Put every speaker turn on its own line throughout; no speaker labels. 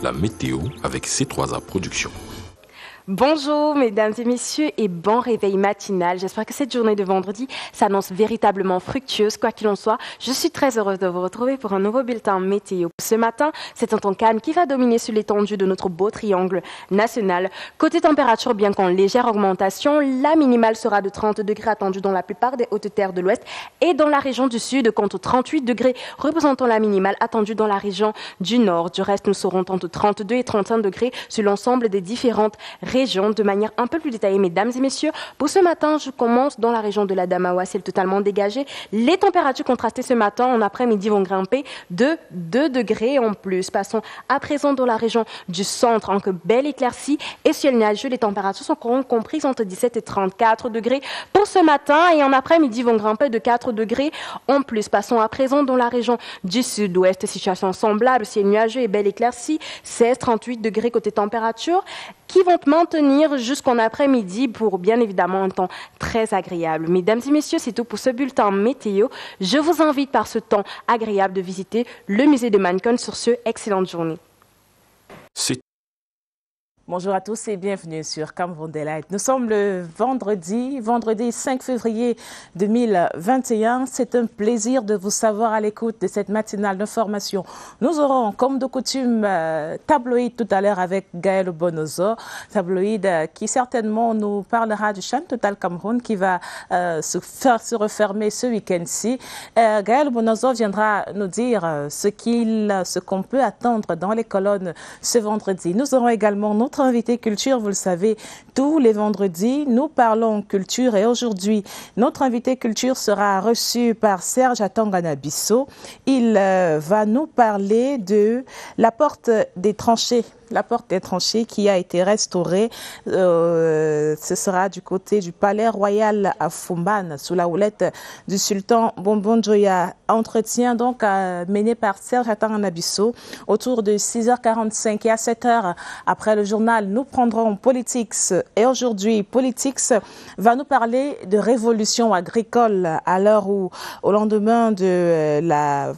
la météo avec C3A Productions.
Bonjour mesdames et messieurs et bon réveil matinal. J'espère que cette journée de vendredi s'annonce véritablement fructueuse. Quoi qu'il en soit, je suis très heureuse de vous retrouver pour un nouveau bulletin météo. Ce matin, c'est un temps calme qui va dominer sur l'étendue de notre beau triangle national. Côté température, bien qu'en légère augmentation, la minimale sera de 30 degrés attendue dans la plupart des hautes terres de l'ouest et dans la région du sud, quant aux 38 degrés représentant la minimale attendue dans la région du nord. Du reste, nous serons entre 32 et 35 degrés sur l'ensemble des différentes région de manière un peu plus détaillée, mesdames et messieurs. Pour ce matin, je commence dans la région de la Damawa, ciel totalement dégagé. Les températures contrastées ce matin, en après-midi, vont grimper de 2 degrés en plus. Passons à présent dans la région du centre, en que belle éclaircie et ciel nuageux. Les températures sont comprises entre 17 et 34 degrés pour ce matin et en après-midi vont grimper de 4 degrés en plus. Passons à présent dans la région du sud-ouest, situation semblable, ciel nuageux et belle éclaircie, 16-38 degrés côté température, qui vont maintenir jusqu'en après-midi pour bien évidemment un temps très agréable. Mesdames et messieurs, c'est tout pour ce bulletin météo. Je vous invite par ce temps agréable de visiter le musée de Mancon. Sur ce, excellente journée.
Bonjour à tous et bienvenue sur Cameroun Delight. Nous sommes le vendredi 5 février 2021. C'est un plaisir de vous savoir à l'écoute de cette matinale d'information. Nous aurons, comme de coutume, tabloïd tout à l'heure avec Gaël Bonozo. Tabloïd qui certainement nous parlera du Chan Total Cameroun qui va se refermer ce week-end-ci. Gaël Bonozo viendra nous dire ce qu'on peut attendre dans les colonnes ce vendredi. Nous aurons également notre invité culture, vous le savez, tous les vendredis, nous parlons culture et aujourd'hui, notre invité culture sera reçu par Serge Atangana-Bissot. Il va nous parler de la porte des tranchées. La porte des tranchées qui a été restaurée, ce sera du côté du Palais Royal à Fumban, sous la houlette du sultan Bonbon Joya. Entretien donc mené par Serge Atangana-Bissot autour de 6h45 et à 7h après le journal, nous prendrons Politics. Et aujourd'hui, Politics va nous parler de révolution agricole à l'heure où, au lendemain de la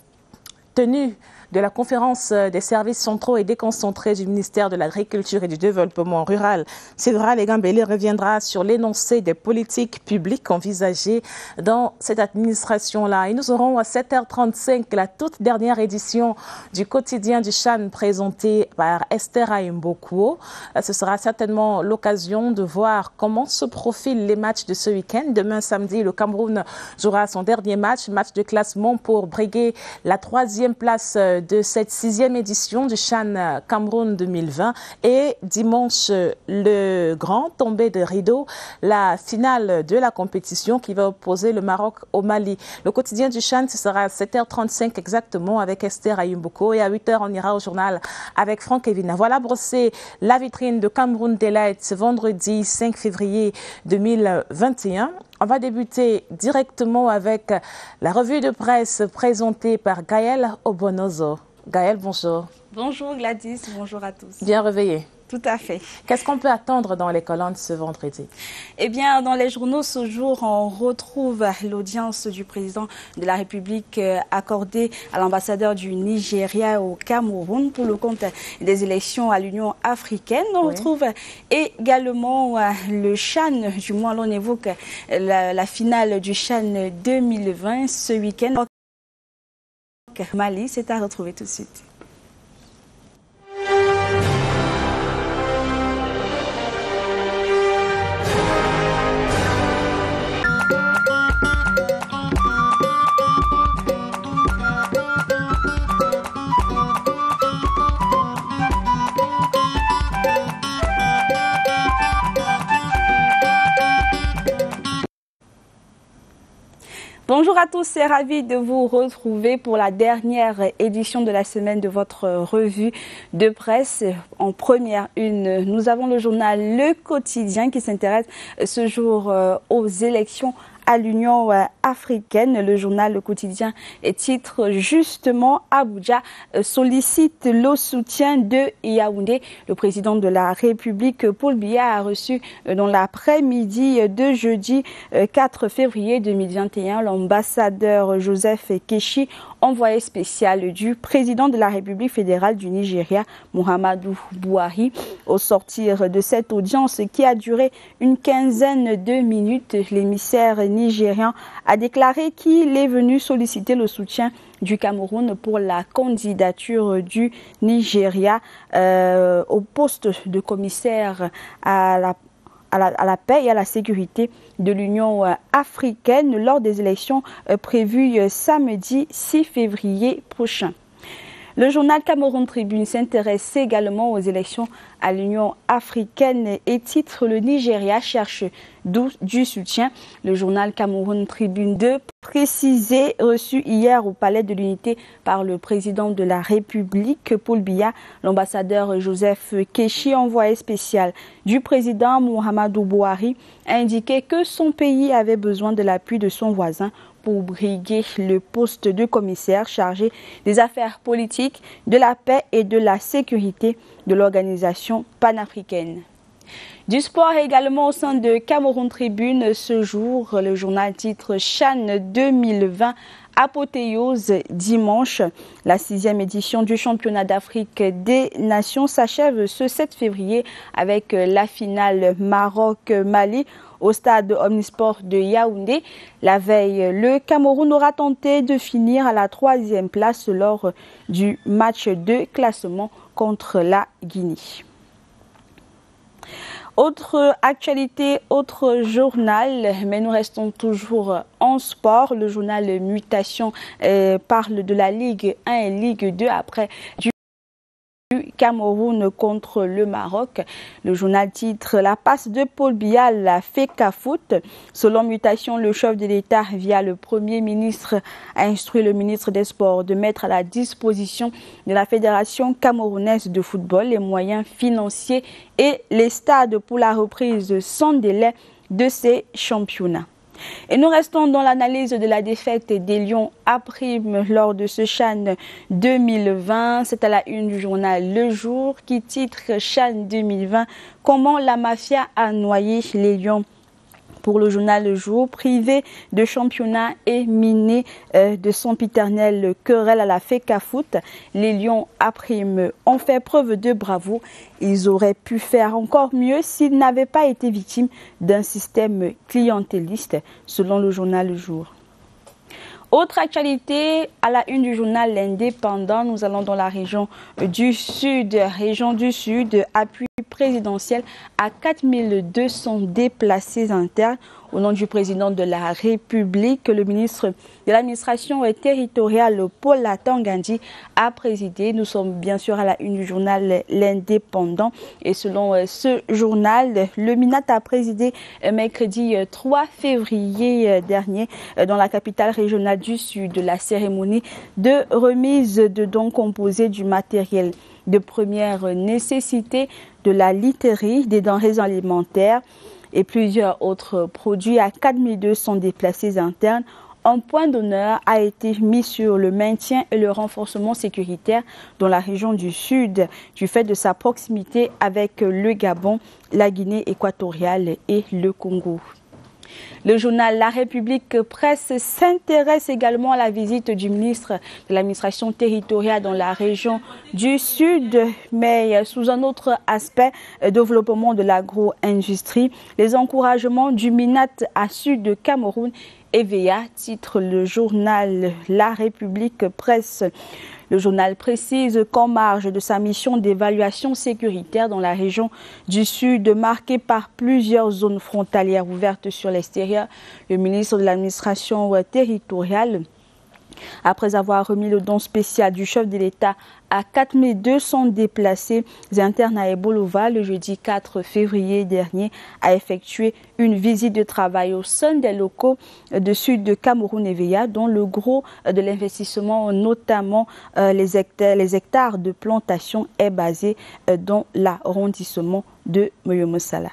tenue de la conférence des services centraux et déconcentrés du ministère de l'Agriculture et du Développement rural, Cédra Legambélé reviendra sur l'énoncé des politiques publiques envisagées dans cette administration-là. Et nous aurons à 7h35 la toute dernière édition du quotidien du Chan présenté par Esther Aimbokuo. Ce sera certainement l'occasion de voir comment se profilent les matchs de ce week-end. Demain samedi, le Cameroun jouera son dernier match de classement pour briguer la 3e place de cette 6e édition du Chan Cameroun 2020 et dimanche le grand tombé de rideau, la finale de la compétition qui va opposer le Maroc au Mali. Le quotidien du Chan, ce sera à 7h35 exactement avec Esther Ayumboko et à 8h on ira au journal avec Franck Evina. Voilà brossé la vitrine de Cameroun Delight ce vendredi 5 février 2021. On va débuter directement avec la revue de presse présentée par Gaël Obonozo. Gaël, bonjour.
Bonjour Gladys, bonjour à tous.
Bien réveillé.
Tout à fait.
Qu'est-ce qu'on peut attendre dans les colonnes ce vendredi?
Eh bien, dans les journaux ce jour, on retrouve l'audience du président de la République accordée à l'ambassadeur du Nigeria au Cameroun pour le compte des élections à l'Union africaine. On retrouve également le Chan, du moins l'on évoque la finale du Chan 2020 ce week-end. Mali, c'est à retrouver tout de suite. Bonjour à tous, c'est ravi de vous retrouver pour la dernière édition de la semaine de votre revue de presse. En première une, nous avons le journal Le Quotidien qui s'intéresse ce jour aux élections à l'Union africaine. Le journal Le Quotidien titre justement Abuja sollicite le soutien de Yaoundé. Le président de la République, Paul Biya, a reçu dans l'après-midi de jeudi 4 février 2021 l'ambassadeur Joseph Keshi envoyé spécial du président de la République fédérale du Nigeria, Muhammadu Buhari. Au sortir de cette audience qui a duré une quinzaine de minutes, l'émissaire nigérian a déclaré qu'il est venu solliciter le soutien du Cameroun pour la candidature du Nigeria au poste de commissaire à la paix et à la sécurité de l'Union africaine lors des élections prévues samedi 6 février prochain. Le journal Cameroun Tribune s'intéresse également aux élections à l'Union africaine et titre « Le Nigeria cherche du soutien ». Le journal Cameroun Tribune 2 précisé reçu hier au Palais de l'Unité par le président de la République, Paul Biya, l'ambassadeur Joseph Keshi, envoyé spécial du président Muhammadu Buhari, a indiqué que son pays avait besoin de l'appui de son voisin pour briguer le poste de commissaire chargé des affaires politiques, de la paix et de la sécurité de l'organisation panafricaine. Du sport également au sein de Cameroun Tribune ce jour, le journal titre CHAN 2020 apothéose dimanche. La 6e édition du championnat d'Afrique des Nations s'achève ce 7 février avec la finale Maroc-Mali au stade Omnisport de Yaoundé. La veille, le Cameroun aura tenté de finir à la 3e place lors du match de classement contre la Guinée. Autre actualité, autre journal, mais nous restons toujours en sport. Le journal Mutation parle de la Ligue 1 et Ligue 2 après du Cameroun contre le Maroc. Le journal titre « La passe de Paul Biya la fait Foot ». Selon Mutation, le chef de l'État, via le Premier ministre, a instruit le ministre des Sports de mettre à la disposition de la Fédération camerounaise de football les moyens financiers et les stades pour la reprise sans délai de ces championnats. Et nous restons dans l'analyse de la défaite des Lions à Prime lors de ce CHAN 2020. C'est à la une du journal Le Jour qui titre CHAN 2020 « Comment la mafia a noyé les Lions ». Pour le journal Le Jour, privé de championnat et miné de son piternel querelle à la FECA Foot, les Lions à Prime ont fait preuve de bravoure. Ils auraient pu faire encore mieux s'ils n'avaient pas été victimes d'un système clientéliste, selon le journal Le Jour. Autre actualité, à la une du journal L'Indépendant, nous allons dans la région du Sud. Région du Sud, appui présidentiel à 4200 déplacés internes. Au nom du président de la République, le ministre de l'administration territoriale, Paul Atangandi, a présidé. Nous sommes bien sûr à la une du journal L'Indépendant. Et selon ce journal, le MINAT a présidé mercredi 3 février dernier dans la capitale régionale du Sud la cérémonie de remise de dons composés du matériel de première nécessité, de la literie, des denrées alimentaires et plusieurs autres produits à 4200 déplacés internes. Un point d'honneur a été mis sur le maintien et le renforcement sécuritaire dans la région du Sud du fait de sa proximité avec le Gabon, la Guinée équatoriale et le Congo. Le journal La République Presse s'intéresse également à la visite du ministre de l'administration territoriale dans la région du Sud, mais sous un autre aspect, développement de l'agro-industrie, les encouragements du MINAT à Sud Cameroun EVA, titre le journal La République Presse. Le journal précise qu'en marge de sa mission d'évaluation sécuritaire dans la région du Sud, marquée par plusieurs zones frontalières ouvertes sur l'extérieur, le ministre de l'administration territoriale, après avoir remis le don spécial du chef de l'État à 4200 déplacés internes à Ebolova le jeudi 4 février dernier, a effectué une visite de travail au sein des locaux de Sud de Cameroun EVA, dont le gros de l'investissement, notamment les hectares de plantation, est basé dans l'arrondissement de Moyomosala.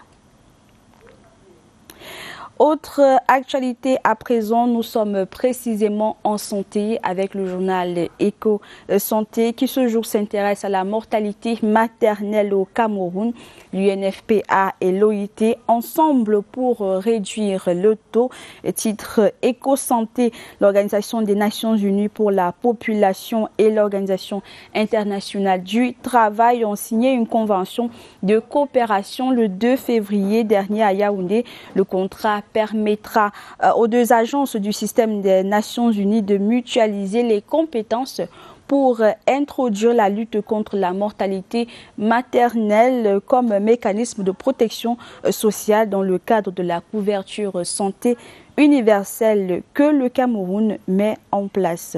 Autre actualité à présent, nous sommes précisément en santé avec le journal Éco Santé qui ce jour s'intéresse à la mortalité maternelle au Cameroun. L'UNFPA et l'OIT ensemble pour réduire le taux. Titre Éco Santé, l'Organisation des Nations Unies pour la population et l'Organisation internationale du travail ont signé une convention de coopération le 2 février dernier à Yaoundé. Le contrat permettra aux deux agences du système des Nations Unies de mutualiser les compétences pour introduire la lutte contre la mortalité maternelle comme mécanisme de protection sociale dans le cadre de la couverture santé universelle que le Cameroun met en place.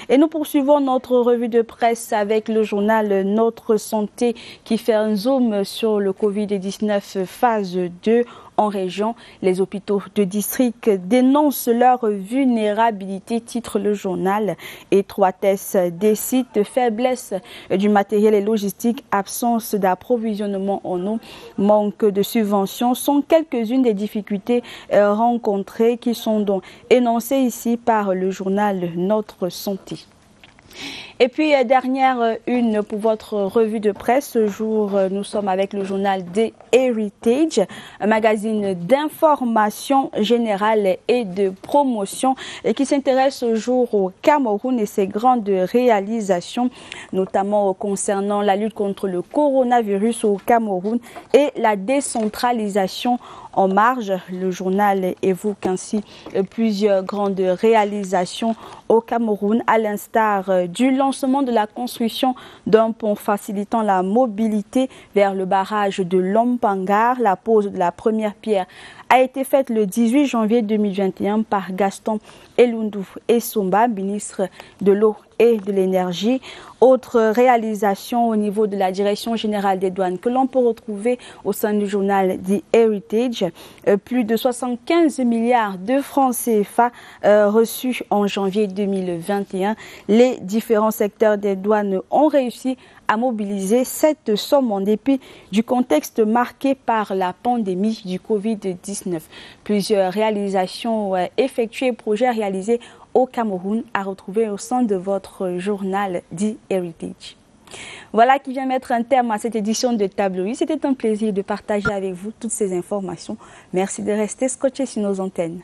Et nous poursuivons notre revue de presse avec le journal Notre Santé qui fait un zoom sur le Covid-19 phase 2 en région. Les hôpitaux de district dénoncent leur vulnérabilité, titre le journal. Étroitesse des sites, faiblesse du matériel et logistique, absence d'approvisionnement en eau, manque de subventions sont quelques-unes des difficultés rencontrées qui sont donc énoncées ici par le journal Notre Santé. Et puis, dernière une pour votre revue de presse. Ce jour, nous sommes avec le journal The Heritage, un magazine d'information générale et de promotion et qui s'intéresse au jour au Cameroun et ses grandes réalisations, notamment concernant la lutte contre le coronavirus au Cameroun et la décentralisation en marge. Le journal évoque ainsi plusieurs grandes réalisations au Cameroun, à l'instar du lancement de la construction d'un pont facilitant la mobilité vers le barrage de Lompangar. La pose de la première pierre a été faite le 18 janvier 2021 par Gaston Elundou Essomba, ministre de l'eau et de l'énergie. Autre réalisation au niveau de la Direction générale des douanes que l'on peut retrouver au sein du journal The Heritage. Plus de 75 milliards de francs CFA reçus en janvier 2021. Les différents secteurs des douanes ont réussi à mobiliser cette somme en dépit du contexte marqué par la pandémie du Covid-19. Plusieurs réalisations effectuées et projets réalisés au Cameroun à retrouver au sein de votre journal The Heritage. Voilà qui vient mettre un terme à cette édition de Tabloïd. C'était un plaisir de partager avec vous toutes ces informations. Merci de rester scotchés sur nos antennes.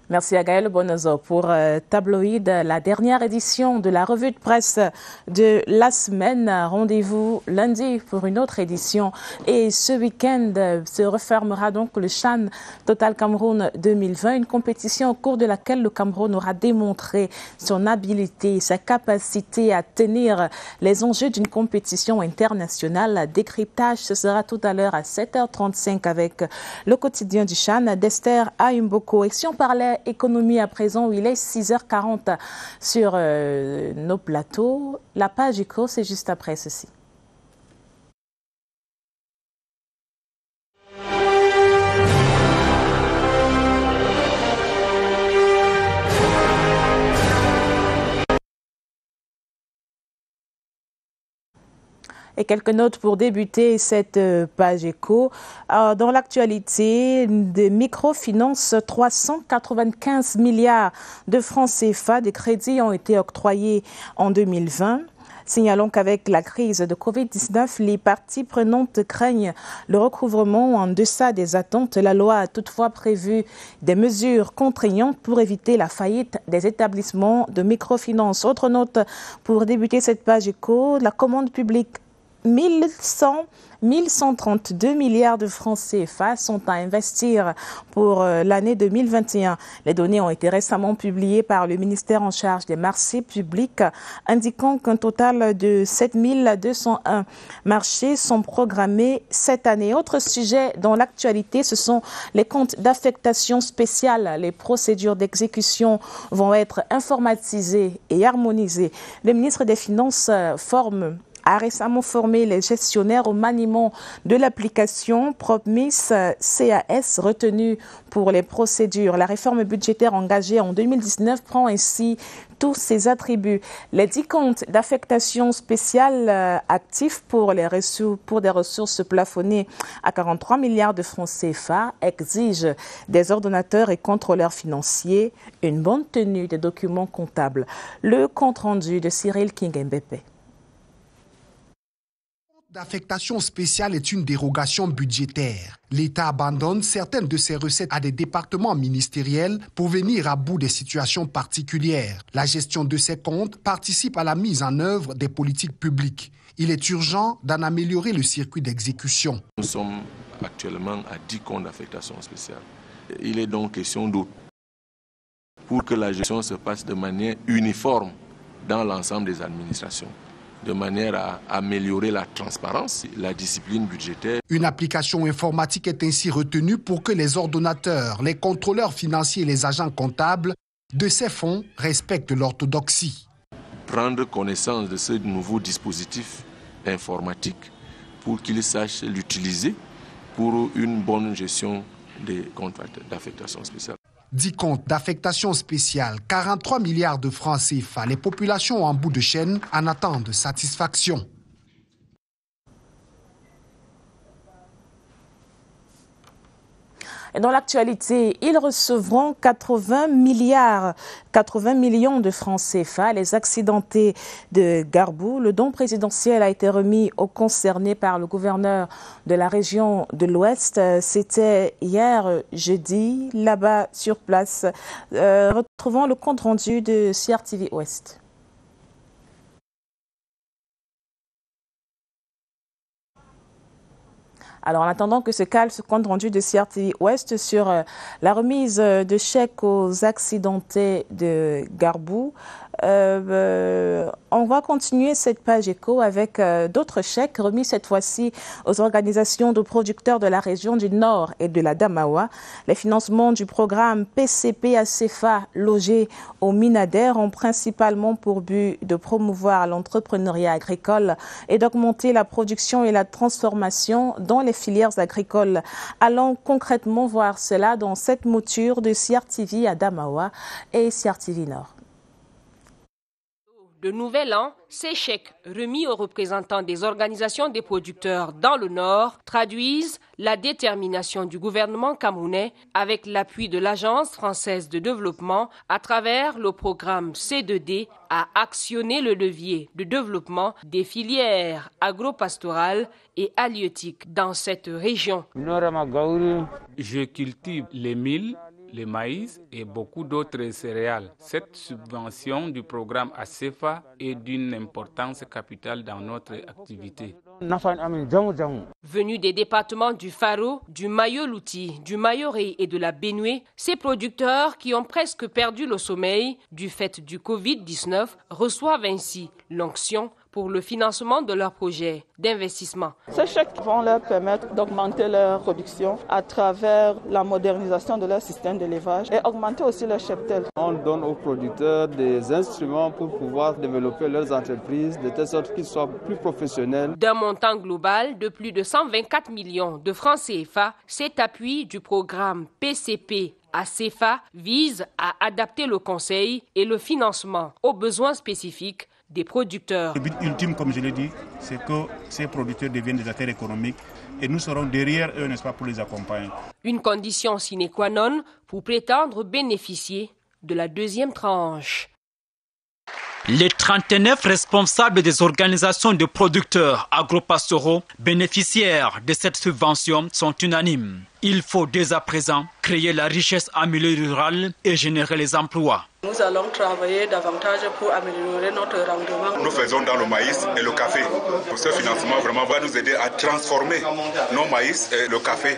Merci à Gaël Bonozo pour Tabloïd, la dernière édition de la revue de presse de la semaine. Rendez-vous lundi pour une autre édition. Et ce week-end se refermera donc le CHAN Total Cameroun 2020, une compétition au cours de laquelle le Cameroun aura démontré son habileté, sa capacité à tenir les enjeux d'une compétition internationale. Décryptage, ce sera tout à l'heure à 7h35 avec le quotidien du CHAN d'Esther Ayumboko. Et si on parlait économie à présent, où il est 6h40 sur nos plateaux. La page éco, c'est juste après ceci. Et quelques notes pour débuter cette page éco. Dans l'actualité, des microfinances, 395 milliards de francs CFA de crédits ont été octroyés en 2020. Signalons qu'avec la crise de Covid-19, les parties prenantes craignent le recouvrement en deçà des attentes. La loi a toutefois prévu des mesures contraignantes pour éviter la faillite des établissements de microfinance. Autre note pour débuter cette page éco, la commande publique 1132 milliards de francs CFA sont à investir pour l'année 2021. Les données ont été récemment publiées par le ministère en charge des marchés publics, indiquant qu'un total de 7201 marchés sont programmés cette année. Autre sujet dans l'actualité, ce sont les comptes d'affectation spéciale. Les procédures d'exécution vont être informatisées et harmonisées. Le ministre des Finances forme a récemment formé les gestionnaires au maniement de l'application PropMIS CAS retenue pour les procédures. La réforme budgétaire engagée en 2019 prend ainsi tous ses attributs. Les 10 comptes d'affectation spéciale actifs pour des ressources plafonnées à 43 milliards de francs CFA exigent des ordonnateurs et contrôleurs financiers une bonne tenue des documents comptables. Le compte rendu de Cyril King-Mbépé.
L'affectation spéciale est une dérogation budgétaire. L'État abandonne certaines de ses recettes à des départements ministériels pour venir à bout des situations particulières. La gestion de ces comptes participe à la mise en œuvre des politiques publiques. Il est urgent d'en améliorer le circuit d'exécution.
Nous sommes actuellement à 10 comptes d'affectation spéciale. Il est donc question d'autre pour que la gestion se passe de manière uniforme dans l'ensemble des administrations, de manière à améliorer la transparence, la discipline budgétaire.
Une application informatique est ainsi retenue pour que les ordonnateurs, les contrôleurs financiers et les agents comptables de ces fonds respectent l'orthodoxie.
Prendre connaissance de ce nouveau dispositif informatique pour qu'ils sachent l'utiliser pour une bonne gestion des comptes d'affectation spéciale.
10 comptes d'affectation spéciale, 43 milliards de francs CFA. Les populations en bout de chaîne en attendent satisfaction.
Et dans l'actualité, ils recevront 80 millions de francs CFA. Les accidentés de Garbou, le don présidentiel a été remis aux concernés par le gouverneur de la région de l'Ouest. C'était hier jeudi, là-bas sur place. Retrouvons le compte rendu de CRTV Ouest. Alors, en attendant que se cale ce compte rendu de CRTV Ouest sur la remise de chèques aux accidentés de Garbou, on va continuer cette page éco avec d'autres chèques remis cette fois-ci aux organisations de producteurs de la région du Nord et de la Damawa. Les financements du programme PCP à CFA logés au Minader ont principalement pour but de promouvoir l'entrepreneuriat agricole et d'augmenter la production et la transformation dans les filières agricoles. Allons concrètement voir cela dans cette mouture de CRTV à Damawa et CRTV Nord.
De Nouvel An, ces chèques remis aux représentants des organisations des producteurs dans le Nord traduisent la détermination du gouvernement camerounais avec l'appui de l'Agence française de développement à travers le programme C2D à actionner le levier de développement des filières agro-pastorales et halieutiques dans cette région.
Je cultive les milles, le maïs et beaucoup d'autres céréales. Cette subvention du programme ACFA est d'une importance capitale dans notre activité.
Venus des départements du Faro, du Mayo-Louti, du Mayoré et de la Benue, ces producteurs qui ont presque perdu le sommeil du fait du Covid-19 reçoivent ainsi l'onction pour le financement de leurs projets d'investissement.
Ces chèques vont leur permettre d'augmenter leur production à travers la modernisation de leur système d'élevage et augmenter aussi leur cheptel.
On donne aux producteurs des instruments pour pouvoir développer leurs entreprises de telle sorte qu'ils soient plus professionnels.
D'un montant global de plus de 124 millions de francs CFA, cet appui du programme PCP à CFA vise à adapter le conseil et le financement aux besoins spécifiques des producteurs.
Le but ultime, comme je l'ai dit, c'est que ces producteurs deviennent des acteurs économiques et nous serons derrière eux, n'est-ce pas, pour les accompagner.
Une condition sine qua non pour prétendre bénéficier de la deuxième tranche.
Les 39 responsables des organisations de producteurs agropastoraux bénéficiaires de cette subvention sont unanimes. Il faut dès à présent créer la richesse en milieu rural et générer les emplois.
Nous allons travailler davantage pour améliorer notre rendement.
Nous faisons dans le maïs et le café. Ce financement vraiment va nous aider à transformer nos maïs et le café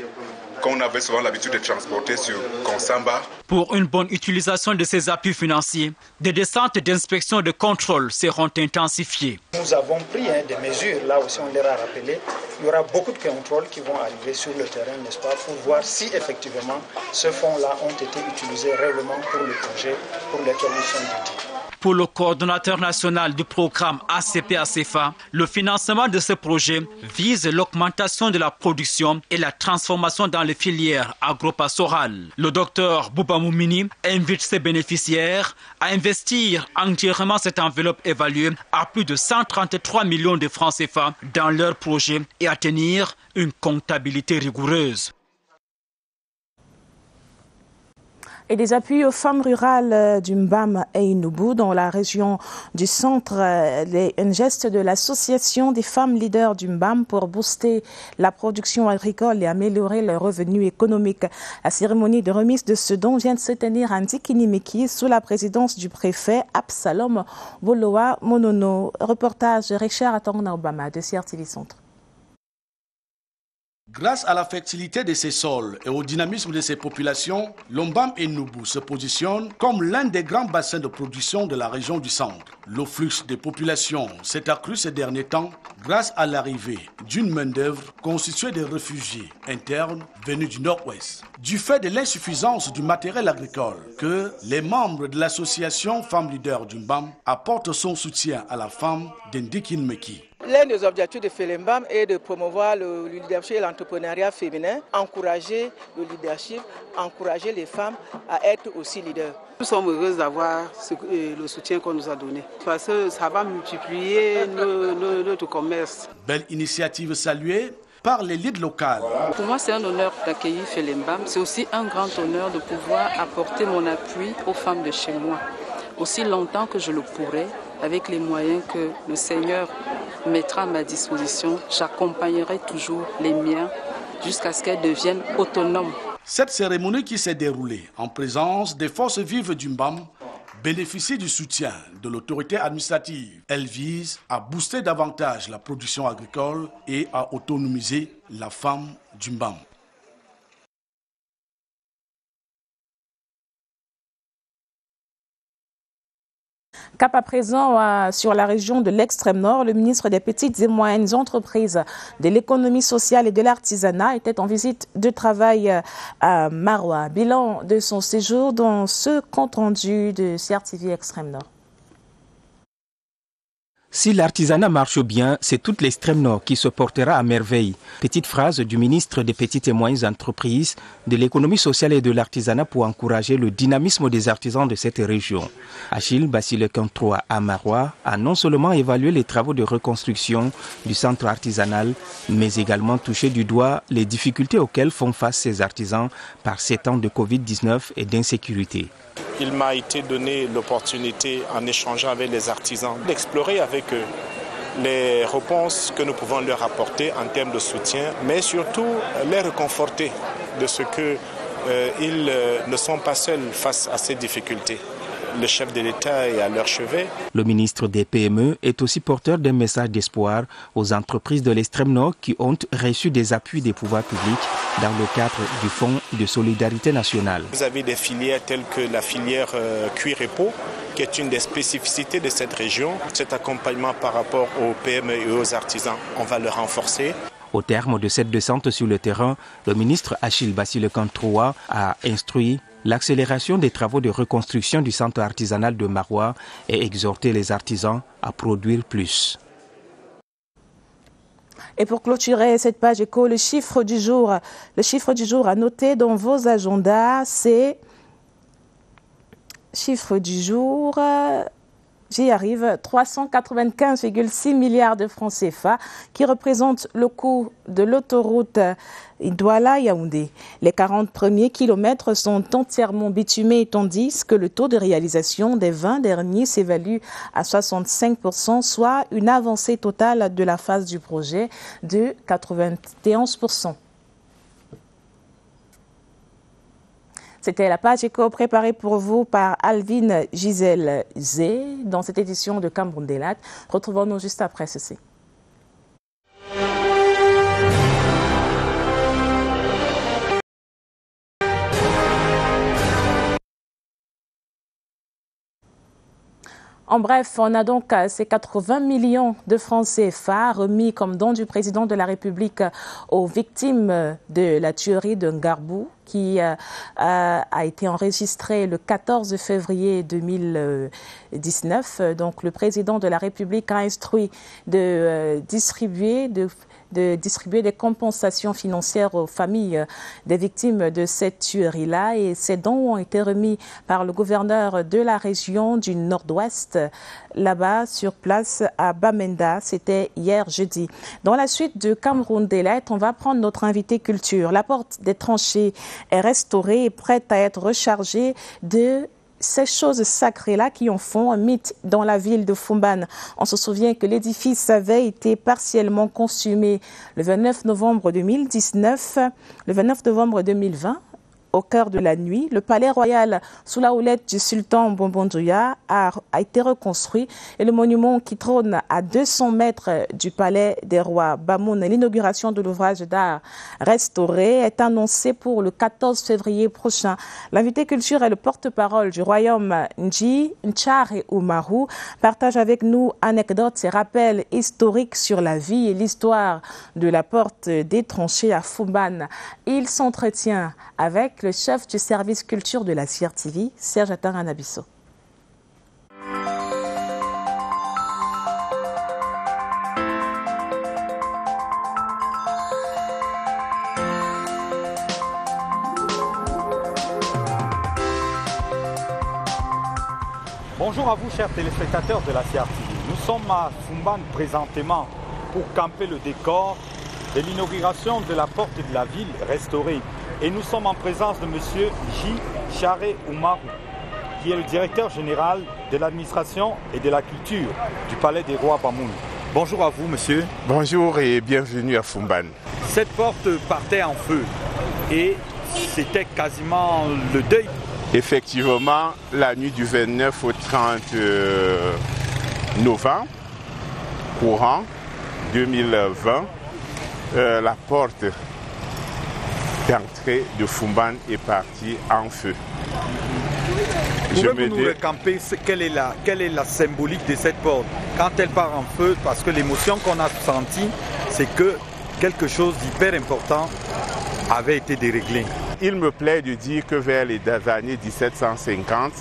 qu'on avait souvent l'habitude de transporter sur Consamba.
Pour une bonne utilisation de ces appuis financiers, des descentes d'inspection de contrôle seront intensifiées.
Nous avons pris des mesures, là aussi on leur a rappelé. Il y aura beaucoup de contrôles qui vont arriver sur le terrain, n'est-ce pas, pour voir si effectivement ce fonds-là ont été utilisés réellement pour le projet pour lequel nous sommes dédiés.
Pour le coordonnateur national du programme ACP-ACFA, le financement de ce projet vise l'augmentation de la production et la transformation dans les filières agro-pastorales. Le docteur Bouba Moumini invite ses bénéficiaires à investir entièrement cette enveloppe évaluée à plus de 133 millions de francs CFA dans leur projet et à tenir une comptabilité rigoureuse.
Et des appuis aux femmes rurales du Mbam et Inubu dans la région du centre, un geste de l'association des femmes leaders du Mbam pour booster la production agricole et améliorer leurs revenus économiques. La cérémonie de remise de ce don vient de se tenir à Ndikinimeki sous la présidence du préfet Absalom Boloa Monono. Reportage Richard Atangna Obama de CRTV Centre.
Grâce à la fertilité de ses sols et au dynamisme de ses populations, l'Ombam et Nubu se positionnent comme l'un des grands bassins de production de la région du centre. Le flux des populations s'est accru ces derniers temps grâce à l'arrivée d'une main-d'œuvre constituée de réfugiés internes venus du nord-ouest. Du fait de l'insuffisance du matériel agricole, que les membres de l'association Femmes Leaders du Mbam apportent son soutien à la femme d'Ndikinimeki.
L'un des objectifs de FELEMBAM est de promouvoir le leadership et l'entrepreneuriat féminin, encourager le leadership, encourager les femmes à être aussi leaders.
Nous sommes heureux d'avoir le soutien qu'on nous a donné parce que ça va multiplier notre commerce.
Belle initiative saluée par l'élite locale.
Pour moi, c'est un honneur d'accueillir FELEMBAM. C'est aussi un grand honneur de pouvoir apporter mon appui aux femmes de chez moi. Aussi longtemps que je le pourrai, avec les moyens que le Seigneur mettra à ma disposition, j'accompagnerai toujours les miens jusqu'à ce qu'elles deviennent autonomes.
Cette cérémonie qui s'est déroulée en présence des forces vives du Mbam bénéficie du soutien de l'autorité administrative. Elle vise à booster davantage la production agricole et à autonomiser la femme du Mbam.
Cap à présent sur la région de l'extrême nord, le ministre des Petites et Moyennes Entreprises, de l'économie sociale et de l'artisanat était en visite de travail à Maroua. Bilan de son séjour dans ce compte-rendu de CRTV Extrême Nord.
Si l'artisanat marche bien, c'est toute l'extrême nord qui se portera à merveille. Petite phrase du ministre des Petites et Moyennes Entreprises, de l'économie sociale et de l'artisanat pour encourager le dynamisme des artisans de cette région. Achille Basile-Kantroa à Maroua a non seulement évalué les travaux de reconstruction du centre artisanal, mais également touché du doigt les difficultés auxquelles font face ces artisans par ces temps de Covid-19 et d'insécurité.
Il m'a été donné l'opportunité, en échangeant avec les artisans, d'explorer avec eux les réponses que nous pouvons leur apporter en termes de soutien, mais surtout les réconforter de ce qu'ils ne sont pas seuls face à ces difficultés. Le chef de l'État est à leur chevet.
Le ministre des PME est aussi porteur d'un message d'espoir aux entreprises de l'extrême nord qui ont reçu des appuis des pouvoirs publics dans le cadre du Fonds de solidarité nationale.
Vous avez des filières telles que la filière cuir et peau, qui est une des spécificités de cette région. Cet accompagnement par rapport aux PME et aux artisans, on va le renforcer.
Au terme de cette descente sur le terrain, le ministre Achille Basile-Kantroa a instruit l'accélération des travaux de reconstruction du centre artisanal de Maroua et exhorté les artisans à produire plus.
Et pour clôturer cette page éco, le chiffre du jour à noter dans vos agendas, c'est chiffre du jour. J'y arrive, 395,6 milliards de francs CFA qui représentent le coût de l'autoroute Douala-Yaoundé. Les 40 premiers kilomètres sont entièrement bitumés tandis que le taux de réalisation des 20 derniers s'évalue à 65%, soit une avancée totale de la phase du projet de 91%. C'était la page éco préparée pour vous par Alvin Gisèle Zé dans cette édition de Cameroun Daylight. Retrouvons-nous juste après ceci. En bref, on a donc ces 80 millions de francs CFA remis comme don du président de la République aux victimes de la tuerie de Ngarbou, qui a été enregistrée le 14 février 2019. Donc, le président de la République a instruit de distribuer des compensations financières aux familles des victimes de cette tuerie-là. Et ces dons ont été remis par le gouverneur de la région du Nord-Ouest, là-bas, sur place à Bamenda. C'était hier jeudi. Dans la suite de Cameroun Daylight, on va prendre notre invité culture. La porte des tranchées est restaurée et prête à être rechargée de ces choses sacrées-là qui en font un mythe dans la ville de Foumban. On se souvient que l'édifice avait été partiellement consumé le 29 novembre 2019, le 29 novembre 2020. Au cœur de la nuit, le palais royal sous la houlette du sultan Bombondouya a été reconstruit et le monument qui trône à 200 mètres du palais des rois Bamoun, l'inauguration de l'ouvrage d'art restauré, est annoncée pour le 14 février prochain. L'invité culture est le porte-parole du royaume Nji, Nchar et Oumarou, partage avec nous anecdotes et rappels historiques sur la vie et l'histoire de la porte des tranchées à Foumban. Il s'entretient avec le chef du service culture de la CRTV, Serge Ataranabisso.
Bonjour à vous, chers téléspectateurs de la CRTV. Nous sommes à Foumban présentement pour camper le décor de l'inauguration de la porte de la ville restaurée. Et nous sommes en présence de M. J. Charé Oumarou, qui est le directeur général de l'administration et de la culture du Palais des Rois Bamoun. Bonjour à vous, monsieur.
Bonjour et bienvenue à Foumban.
Cette porte partait en feu et c'était quasiment le deuil.
Effectivement, la nuit du 29 au 30 novembre, courant 2020, la porte d'entrée de Foumban est partie en feu.
Pouvez-vous nous recamper quelle est la symbolique de cette porte quand elle part en feu? Parce que l'émotion qu'on a sentie, c'est que quelque chose d'hyper important avait été déréglé.
Il me plaît de dire que vers les années 1750,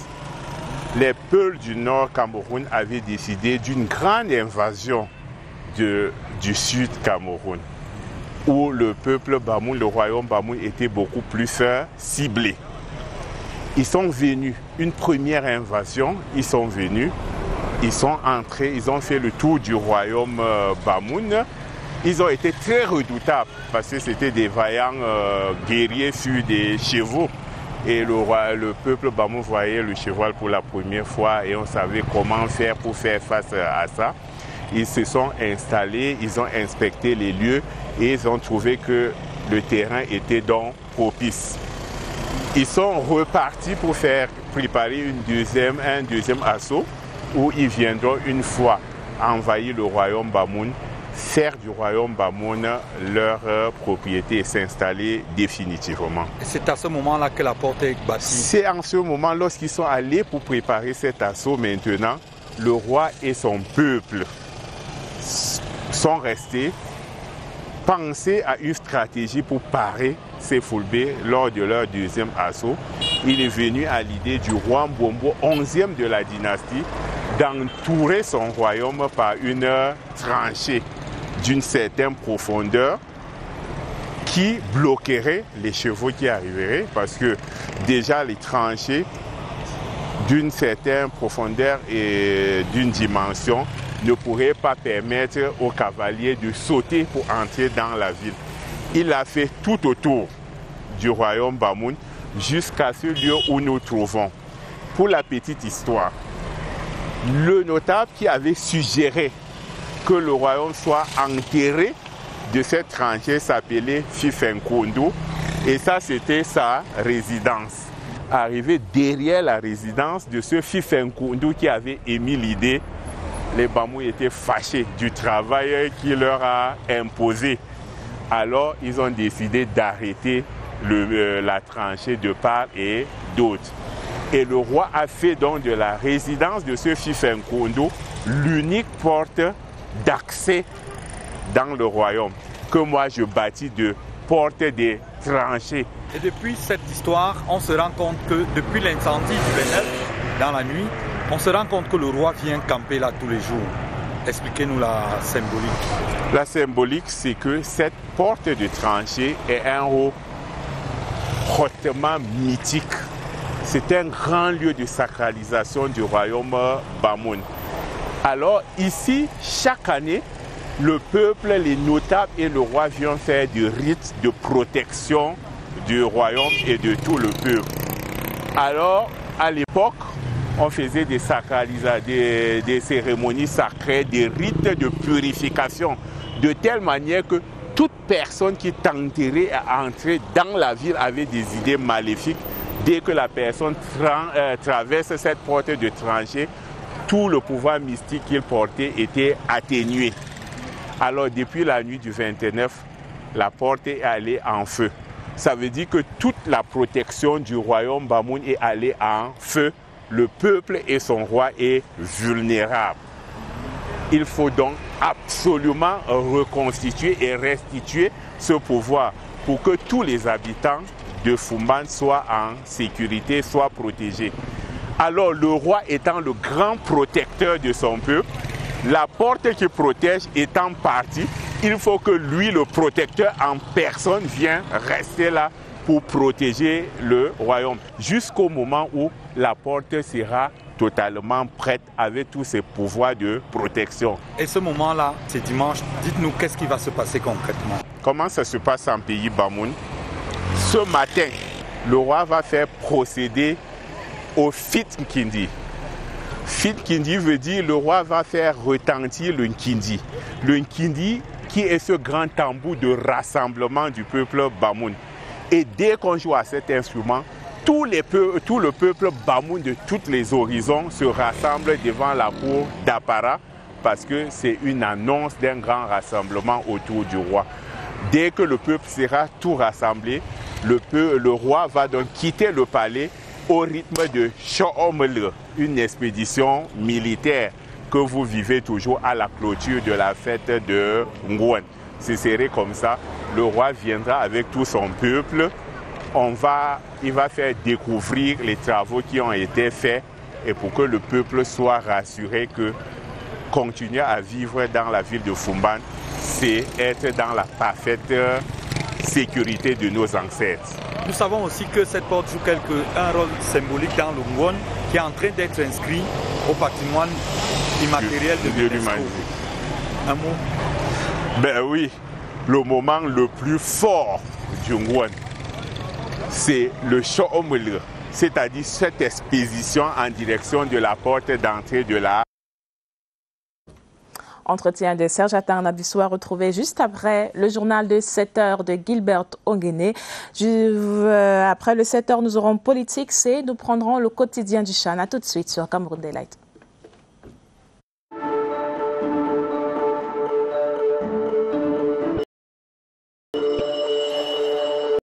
les peuples du Nord Cameroun avaient décidé d'une grande invasion du Sud Cameroun, où le peuple Bamoun, le royaume Bamoun était beaucoup plus ciblé. Ils sont venus, une première invasion, ils sont venus, ils sont entrés, ils ont fait le tour du royaume Bamoun. Ils ont été très redoutables parce que c'était des vaillants guerriers sur des chevaux. Et le peuple Bamoun voyait le cheval pour la première fois et on savait comment faire pour faire face à ça. Ils se sont installés, ils ont inspecté les lieux et ils ont trouvé que le terrain était donc propice. Ils sont repartis pour faire préparer un deuxième assaut où ils viendront une fois envahir le royaume Bamoun, faire du royaume Bamoun leur propriété et s'installer définitivement.
C'est à ce moment-là que la porte est bâtie?
C'est en ce moment, lorsqu'ils sont allés pour préparer cet assaut maintenant, le roi et son peuple sont restés, penser à une stratégie pour parer ces Fulbé lors de leur deuxième assaut. Il est venu à l'idée du roi Mbombo, 11e de la dynastie, d'entourer son royaume par une tranchée d'une certaine profondeur qui bloquerait les chevaux qui arriveraient, parce que déjà les tranchées d'une certaine profondeur et d'une dimension ne pourraient pas permettre aux cavaliers de sauter pour entrer dans la ville. Il a fait tout autour du royaume Bamoun jusqu'à ce lieu où nous trouvons. Pour la petite histoire, le notable qui avait suggéré que le royaume soit enterré de cette tranchée s'appelait Fifenkondo et ça c'était sa résidence. Arrivé derrière la résidence de ce Fifenkondo qui avait émis l'idée, les Bamous étaient fâchés du travail qu'il leur a imposé. Alors ils ont décidé d'arrêter la tranchée de part et d'autre. Et le roi a fait donc de la résidence de ce Fifenkondo l'unique porte d'accès dans le royaume, que moi je bâtis de porte des tranchées.
Et depuis cette histoire, on se rend compte que depuis l'incendie du 29, dans la nuit, on se rend compte que le roi vient camper là tous les jours. Expliquez-nous la symbolique.
La symbolique, c'est que cette porte de tranchée est un haut hautement mythique. C'est un grand lieu de sacralisation du royaume Bamoun. Alors ici, chaque année, le peuple, les notables et le roi viennent faire des rites de protection du royaume et de tout le peuple. Alors, à l'époque, on faisait des cérémonies sacrées, des rites de purification, de telle manière que toute personne qui tenterait à entrer dans la ville avait des idées maléfiques. Dès que la personne traverse cette porte de tranchée, tout le pouvoir mystique qu'il portait était atténué. Alors depuis la nuit du 29, la porte est allée en feu. Ça veut dire que toute la protection du royaume Bamoun est allée en feu. Le peuple et son roi est vulnérable. Il faut donc absolument reconstituer et restituer ce pouvoir pour que tous les habitants de Fumban soient en sécurité, soient protégés. Alors le roi étant le grand protecteur de son peuple, la porte qui protège étant partie, il faut que lui, le protecteur en personne, vienne rester là pour protéger le royaume jusqu'au moment où la porte sera totalement prête avec tous ses pouvoirs de protection.
Et ce moment-là, c'est dimanche, dites-nous qu'est-ce qui va se passer concrètement?
Comment ça se passe en pays Bamoun? Ce matin, le roi va faire procéder au Fit Nkindi. Fit Nkindi veut dire le roi va faire retentir le Nkindi. Le Nkindi qui est ce grand tambour de rassemblement du peuple Bamoun. Et dès qu'on joue à cet instrument, tout le peuple Bamoun de tous les horizons se rassemble devant la cour d'Apara parce que c'est une annonce d'un grand rassemblement autour du roi. Dès que le peuple sera tout rassemblé, le roi va donc quitter le palais au rythme de Shoomele, une expédition militaire que vous vivez toujours à la clôture de la fête de Ngouan. Ce serait comme ça, le roi viendra avec tout son peuple, il va faire découvrir les travaux qui ont été faits et pour que le peuple soit rassuré que continuer à vivre dans la ville de Fumban, c'est être dans la parfaite sécurité de nos ancêtres.
Nous savons aussi que cette porte joue un rôle symbolique dans le Ngouan qui est en train d'être inscrit au patrimoine immatériel de l'UNESCO. Un mot?
Ben oui, le moment le plus fort du Ngouan, c'est le Shoomele, c'est-à-dire cette expédition en direction de la porte d'entrée de la...
Entretien de Serge Atarnabissoa retrouvé juste après le journal de 7h de Gilbert Onguéné. Après le 7h, nous aurons politique, nous prendrons le quotidien du Chan. À tout de suite sur Cameroun Daylight.